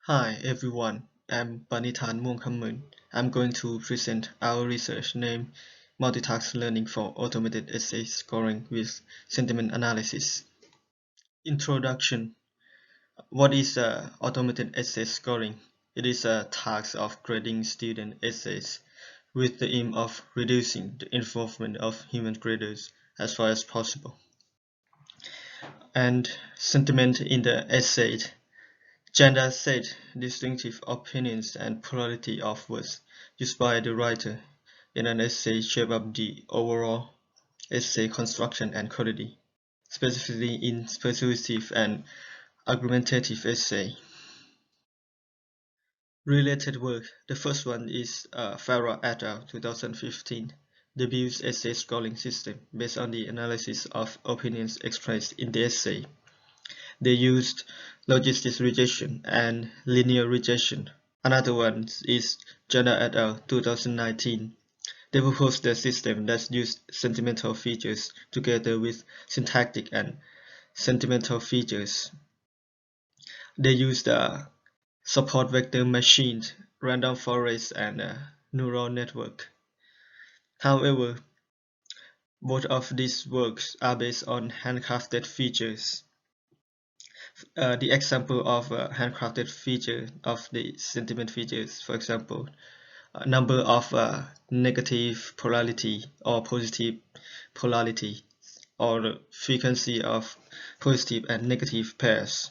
Hi everyone, I'm Panitan Muangkhamun. I'm going to present our research named Multitask Learning for Automated Essay Scoring with Sentiment Analysis. Introduction. What is automated essay scoring? It is a task of grading student essays with the aim of reducing the involvement of human graders as far as possible. And sentiment in the essay. Gender set distinctive opinions and plurality of words used by the writer in an essay shape up the overall essay construction and quality, specifically in persuasive and argumentative essay. Related work. The first one is Farah et al. 2015. The Views essay scoring system based on the analysis of opinions expressed in the essay. They used logistic regression and linear regression. Another one is Jana et al. 2019. They proposed a system that used sentimental features together with syntactic and sentimental features. They used support vector machines, random forest, and a neural network. However, both of these works are based on handcrafted features. The example of a handcrafted feature of the sentiment features, for example, number of negative polarity or positive polarity, or the frequency of positive and negative pairs.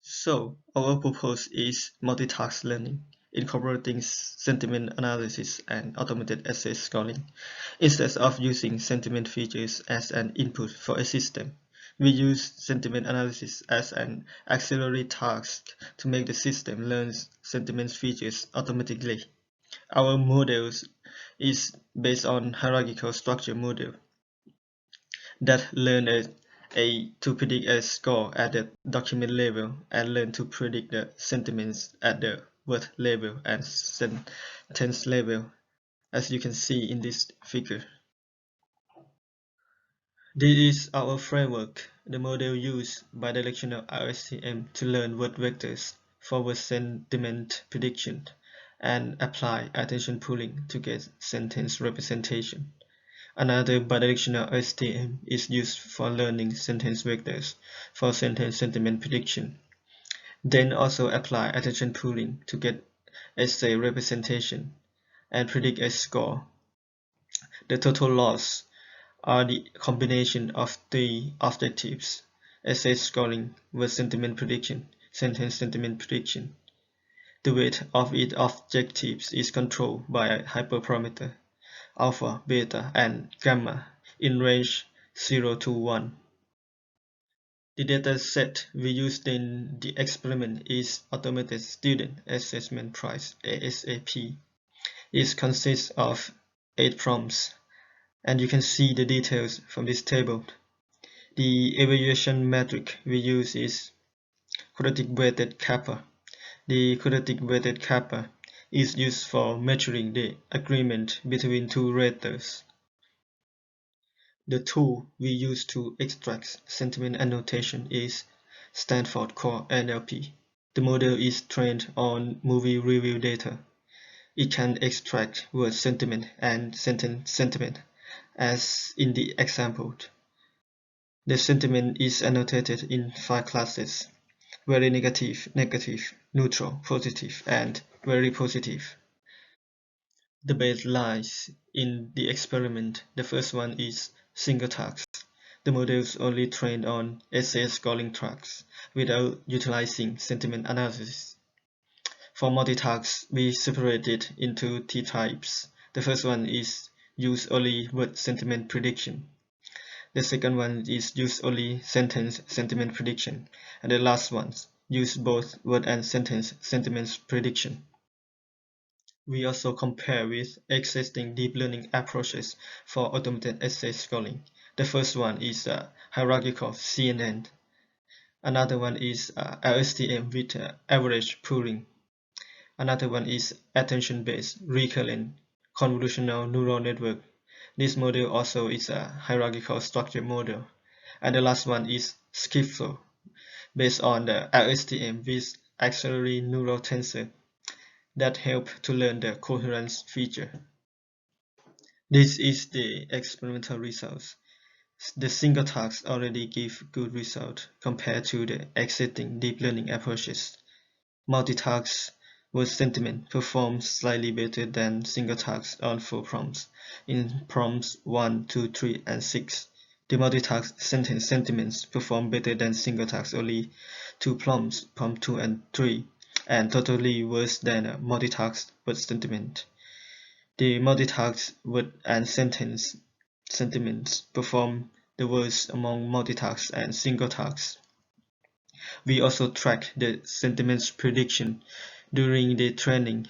So, our purpose is multitask learning, incorporating sentiment analysis and automated essay scoring. Instead of using sentiment features as an input for a system, we use sentiment analysis as an auxiliary task to make the system learn sentiment features automatically. Our model is based on hierarchical structure model that learn to predict a score at the document level and learn to predict the sentiments at the word level and sentence level, as you can see in this figure. This is our framework, the model used bidirectional RSTM to learn word vectors for word sentiment prediction and apply attention pooling to get sentence representation. Another bidirectional RSTM is used for learning sentence vectors for sentence sentiment prediction. Then also apply attention pooling to get essay representation and predict a score. The total loss are the combination of the objectives: essay scoring with sentiment prediction, sentence sentiment prediction. The weight of each objective is controlled by a hyperparameter, alpha, beta, and gamma, in range 0 to 1. The data set we used in the experiment is Automated Student Assessment Prize (ASAP). It consists of 8 prompts, and you can see the details from this table. The evaluation metric we use is quadratic weighted kappa. The quadratic weighted kappa is used for measuring the agreement between two raters. The tool we use to extract sentiment annotation is Stanford Core NLP. The model is trained on movie review data. It can extract word sentiment and sentence sentiment, as in the example. The sentiment is annotated in 5 classes: very negative, negative, neutral, positive, and very positive. The base lies in the experiment. The first one is single task. The model is only trained on essay scoring tracks without utilizing sentiment analysis. For multi-task, we separate it into T types. The first one is use only word sentiment prediction. The second one is use only sentence sentiment prediction. And the last one use both word and sentence sentiment prediction. We also compare with existing deep learning approaches for automated essay scoring. The first one is hierarchical CNN. Another one is LSTM with average pooling. Another one is attention-based recurrent convolutional neural network. This model also is a hierarchical structure model. And the last one is skip flow, based on the LSTM with auxiliary neural tensor that help to learn the coherence feature. This is the experimental results. The single task already give good result compared to the existing deep learning approaches. Multi-task with sentiment performs slightly better than single task on 4 prompts. In prompts 1, 2, 3, and 6, the multi-task sentence sentiments perform better than single task only 2 prompts, prompt 2 and 3, and totally worse than a multi-task with sentiment. The multi-task word and sentence sentiments perform the worst among multi-task and single task. We also track the sentiments prediction during the training.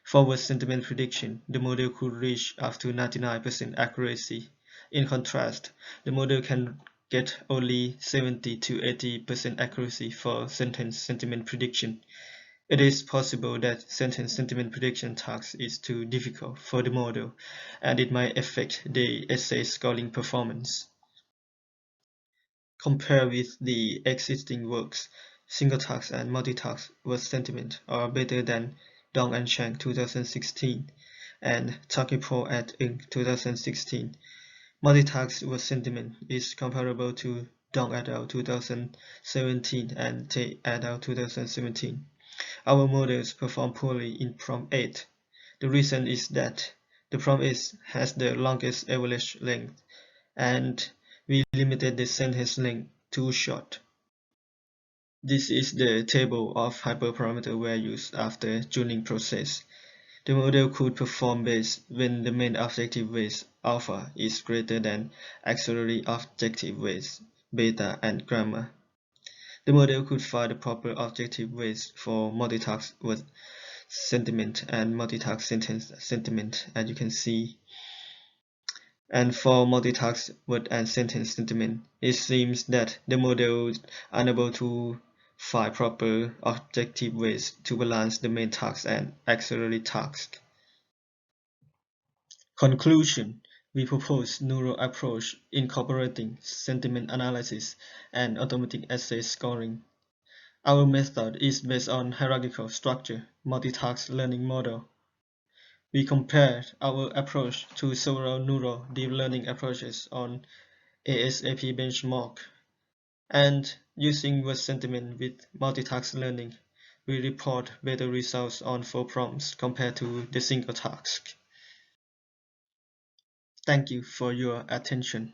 For sentiment prediction, the model could reach up to 99% accuracy. In contrast, the model can get only 70 to 80% accuracy for sentiment prediction. It is possible that sentiment prediction task is too difficult for the model, and it might affect the essay scoring performance. Compared with the existing works, single task and multi-task with sentiment are better than Dong and Chang 2016 and Takipo et al. 2016. Multi-task with sentiment is comparable to Dong et al. 2017 and Tay et al. 2017. Our models perform poorly in prompt 8. The reason is that the prompt 8 has the longest average length, and we limited the sentence length too short. This is the table of hyperparameter values after tuning process. The model could perform best when the main objective weight alpha is greater than auxiliary objective weights beta and gamma. The model could find the proper objective weights for multitask with sentiment and multitask sentence sentiment, as you can see. And for multitask word and sentence sentiment, it seems that the model is unable to find proper objective ways to balance the main task and auxiliary task. Conclusion: we propose neural approach incorporating sentiment analysis and automatic essay scoring. Our method is based on hierarchical structure, multitask learning model. We compared our approach to several neural deep learning approaches on ASAP benchmark, and using word sentiment with multitask learning, we report better results on 4 prompts compared to the single task. Thank you for your attention.